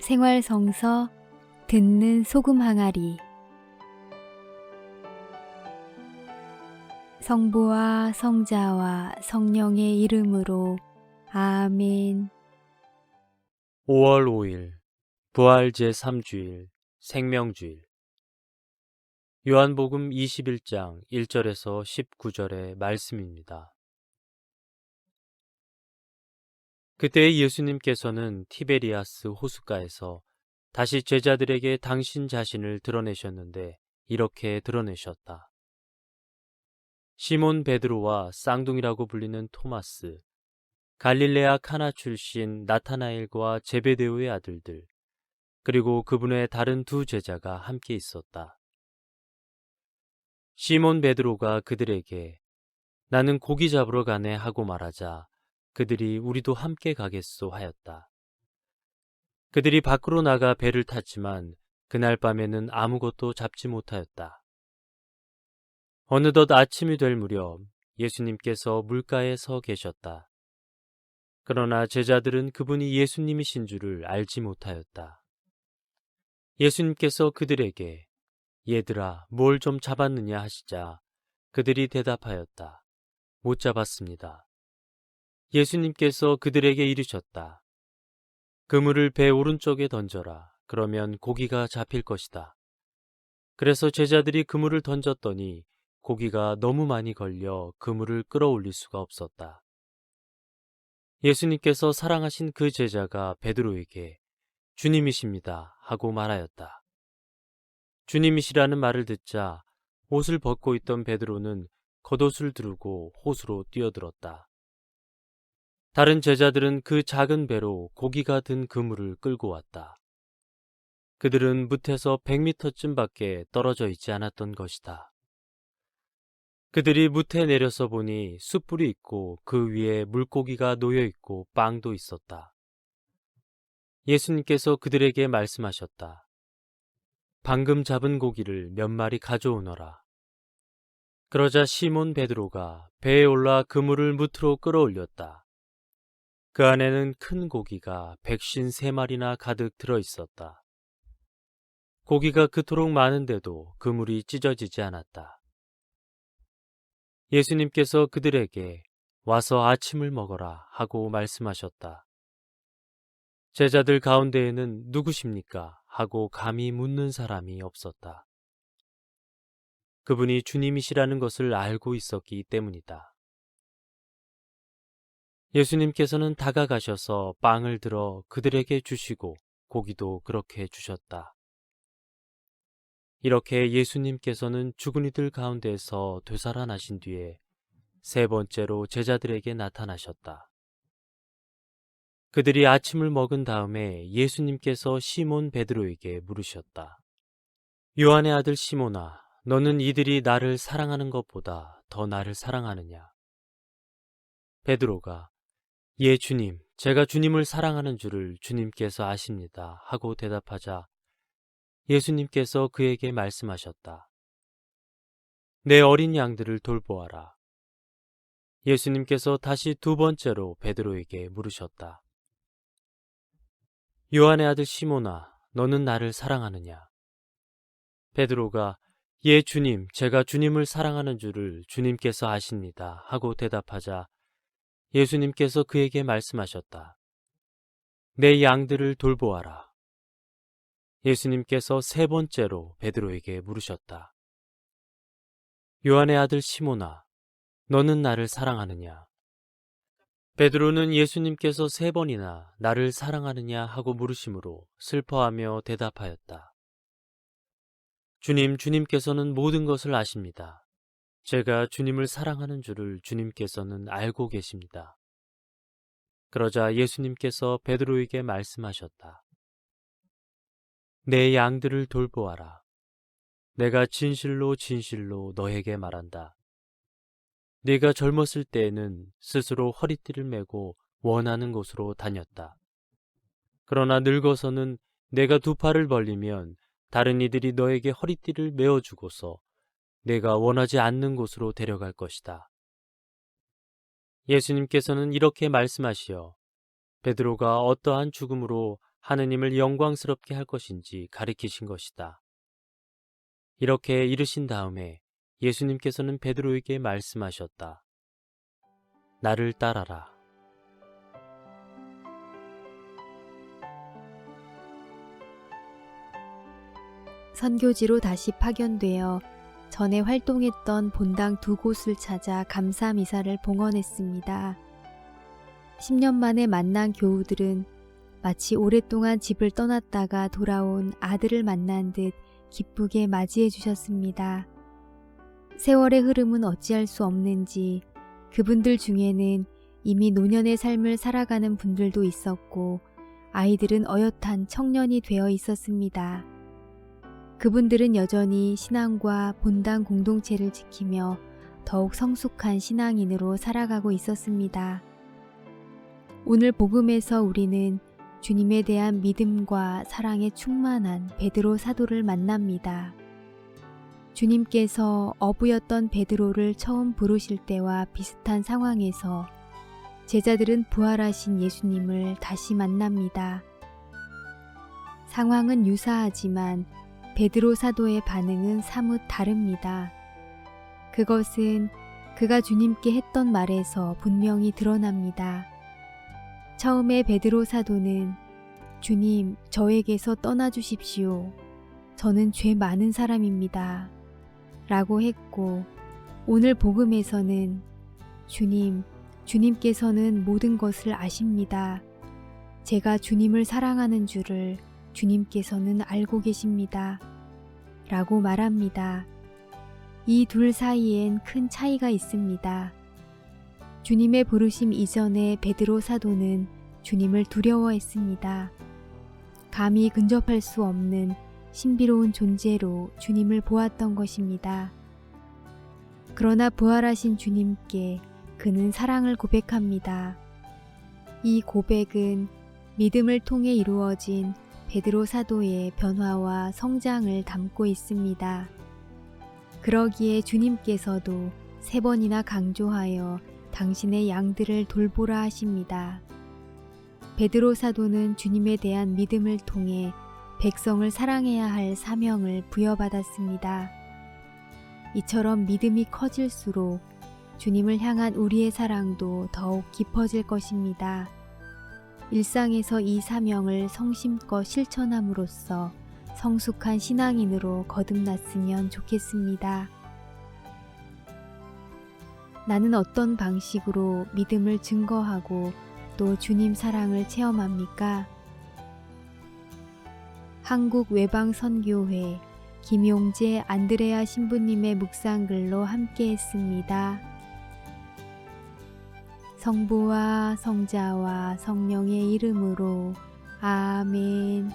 생활성서 듣는 소금 항아리. 성부와 성자와 성령의 이름으로 아멘. 5월 5일 부활 제3주일 생명주일. 요한복음 21장 1절에서 19절의 말씀입니다. 그때 예수님께서는 티베리아스 호숫가에서 다시 제자들에게 당신 자신을 드러내셨는데 이렇게 드러내셨다. 시몬 베드로와 쌍둥이라고 불리는 토마스, 갈릴레아 카나 출신 나타나엘과 제베데오의 아들들, 그리고 그분의 다른 두 제자가 함께 있었다. 시몬 베드로가 그들에게 나는 고기 잡으러 가네 하고 말하자 그들이 우리도 함께 가겠소 하였다. 그들이 밖으로 나가 배를 탔지만 그날 밤에는 아무것도 잡지 못하였다. 어느덧 아침이 될 무렵 예수님께서 물가에 서 계셨다. 그러나 제자들은 그분이 예수님이신 줄을 알지 못하였다. 예수님께서 그들에게 얘들아, 뭘 좀 잡았느냐 하시자 그들이 대답하였다. 못 잡았습니다. 예수님께서 그들에게 이르셨다. 그물을 배 오른쪽에 던져라. 그러면 고기가 잡힐 것이다. 그래서 제자들이 그물을 던졌더니 고기가 너무 많이 걸려 그물을 끌어올릴 수가 없었다. 예수님께서 사랑하신 그 제자가 베드로에게 주님이십니다 하고 말하였다. 주님이시라는 말을 듣자 옷을 벗고 있던 베드로는 겉옷을 두르고 호수로 뛰어들었다. 다른 제자들은 그 작은 배로 고기가 든 그물을 끌고 왔다. 그들은 뭇에서 100m쯤 밖에 떨어져 있지 않았던 것이다. 그들이 뭇에 내려서 보니 숯불이 있고 그 위에 물고기가 놓여 있고 빵도 있었다. 예수님께서 그들에게 말씀하셨다. 방금 잡은 고기를 몇 마리 가져오너라. 그러자 시몬 베드로가 배에 올라 그물을 뭇으로 끌어올렸다. 그 안에는 큰 고기가 153마리나 가득 들어 있었다. 고기가 그토록 많은데도 그물이 찢어지지 않았다. 예수님께서 그들에게 와서 아침을 먹어라 하고 말씀하셨다. 제자들 가운데에는 누구십니까? 하고 감히 묻는 사람이 없었다. 그분이 주님이시라는 것을 알고 있었기 때문이다. 예수님께서는 다가가셔서 빵을 들어 그들에게 주시고 고기도 그렇게 주셨다. 이렇게 예수님께서는 죽은 이들 가운데서 되살아나신 뒤에 세 번째로 제자들에게 나타나셨다. 그들이 아침을 먹은 다음에 예수님께서 시몬 베드로에게 물으셨다. 요한의 아들 시몬아, 너는 이들이 나를 사랑하는 것보다 더 나를 사랑하느냐? 베드로가 예 주님, 제가 주님을 사랑하는 줄을 주님께서 아십니다 하고 대답하자 예수님께서 그에게 말씀하셨다. 내 어린 양들을 돌보아라. 예수님께서 다시 두 번째로 베드로에게 물으셨다. 요한의 아들 시몬아, 너는 나를 사랑하느냐? 베드로가 예 주님, 제가 주님을 사랑하는 줄을 주님께서 아십니다 하고 대답하자 예수님께서 그에게 말씀하셨다. 내 양들을 돌보아라. 예수님께서 세 번째로 베드로에게 물으셨다. 요한의 아들 시몬아, 너는 나를 사랑하느냐? 베드로는 예수님께서 세 번이나 나를 사랑하느냐 하고 물으심으로 슬퍼하며 대답하였다. 주님, 주님께서는 모든 것을 아십니다. 제가 주님을 사랑하는 줄을 주님께서는 알고 계십니다. 그러자 예수님께서 베드로에게 말씀하셨다. 내 양들을 돌보아라. 내가 진실로 진실로 너에게 말한다. 네가 젊었을 때에는 스스로 허리띠를 메고 원하는 곳으로 다녔다. 그러나 늙어서는 내가 두 팔을 벌리면 다른 이들이 너에게 허리띠를 메어주고서 내가 원하지 않는 곳으로 데려갈 것이다. 예수님께서는 이렇게 말씀하시어 베드로가 어떠한 죽음으로 하느님을 영광스럽게 할 것인지 가리키신 것이다. 이렇게 이르신 다음에 예수님께서는 베드로에게 말씀하셨다. 나를 따라라. 선교지로 다시 파견되어 전에 활동했던 본당 2곳을 찾아 감사 미사를 봉헌했습니다. 10년 만에 만난 교우들은 마치 오랫동안 집을 떠났다가 돌아온 아들을 만난 듯 기쁘게 맞이해 주셨습니다. 세월의 흐름은 어찌할 수 없는지 그분들 중에는 이미 노년의 삶을 살아가는 분들도 있었고 아이들은 어엿한 청년이 되어 있었습니다. 그분들은 여전히 신앙과 본당 공동체를 지키며 더욱 성숙한 신앙인으로 살아가고 있었습니다. 오늘 복음에서 우리는 주님에 대한 믿음과 사랑에 충만한 베드로 사도를 만납니다. 주님께서 어부였던 베드로를 처음 부르실 때와 비슷한 상황에서 제자들은 부활하신 예수님을 다시 만납니다. 상황은 유사하지만 베드로 사도의 반응은 사뭇 다릅니다. 그것은 그가 주님께 했던 말에서 분명히 드러납니다. 처음에 베드로 사도는 주님, 저에게서 떠나주십시오. 저는 죄 많은 사람입니다. 라고 했고 오늘 복음에서는 주님께서는 모든 것을 아십니다. 제가 주님을 사랑하는 줄을 주님께서는 알고 계십니다. 라고 말합니다. 이 둘 사이엔 큰 차이가 있습니다. 주님의 부르심 이전에 베드로 사도는 주님을 두려워했습니다. 감히 근접할 수 없는 신비로운 존재로 주님을 보았던 것입니다. 그러나 부활하신 주님께 그는 사랑을 고백합니다. 이 고백은 믿음을 통해 이루어진 베드로 사도의 변화와 성장을 담고 있습니다. 그러기에 주님께서도 3번이나 강조하여 당신의 양들을 돌보라 하십니다. 베드로 사도는 주님에 대한 믿음을 통해 백성을 사랑해야 할 사명을 부여받았습니다. 이처럼 믿음이 커질수록 주님을 향한 우리의 사랑도 더욱 깊어질 것입니다. 일상에서 이 사명을 성심껏 실천함으로써 성숙한 신앙인으로 거듭났으면 좋겠습니다. 나는 어떤 방식으로 믿음을 증거하고 또 주님 사랑을 체험합니까? 한국 외방선교회 김용재 안드레아 신부님의 묵상글로 함께했습니다. 성부와 성자와 성령의 이름으로 아멘.